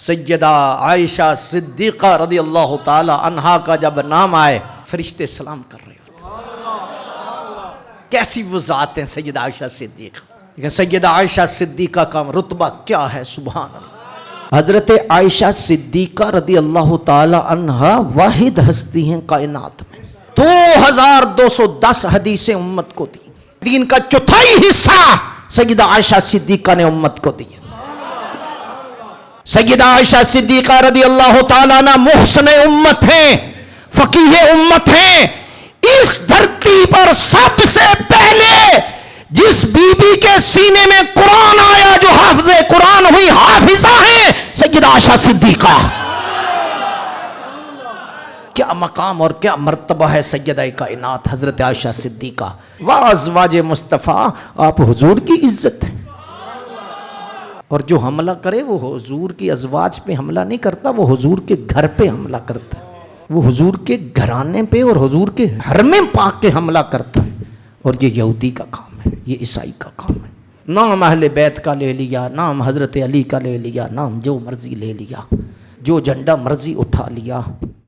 سیدہ عائشہ صدیقہ رضی اللہ تعالی عنہا کا جب نام آئے فرشتے سلام کر رہے ہوتے۔ کیسی وہ ذات ہیں سیدہ عائشہ صدیقہ، لیکن سیدہ عائشہ صدیقہ کا رتبہ کیا ہے، سبحان اللہ۔ حضرت عائشہ صدیقہ رضی اللہ تعالی عنہا واحد ہستی ہیں کائنات میں، 2210 حدیثیں امت کو دی، دین کا چوتھائی حصہ سیدہ عائشہ صدیقہ نے امت کو دی۔ سیدہ عائشہ صدیقہ رضی اللہ تعالیٰ عنہ محسن امت ہیں، فقیہ امت ہیں۔ اس دھرتی پر سب سے پہلے جس بی بی کے سینے میں قرآن آیا، جو حافظ قرآن ہوئی، حافظہ ہیں سیدہ عائشہ صدیقہ۔ کیا مقام اور کیا مرتبہ ہے سیدہ کائنات حضرت عائشہ صدیقہ۔ وازواج مصطفیٰ، آپ حضور کی عزت ہے، اور جو حملہ کرے وہ حضور کی ازواج پہ حملہ نہیں کرتا، وہ حضور کے گھر پہ حملہ کرتا ہے، وہ حضور کے گھرانے پہ اور حضور کے حرم پاک کے حملہ کرتا ہے۔ اور یہ یہودی کا کام ہے، یہ عیسائی کا کام ہے۔ نام اہل بیت کا لے لیا، نام حضرت علی کا لے لیا، نام جو مرضی لے لیا، جو جھنڈا مرضی اٹھا لیا۔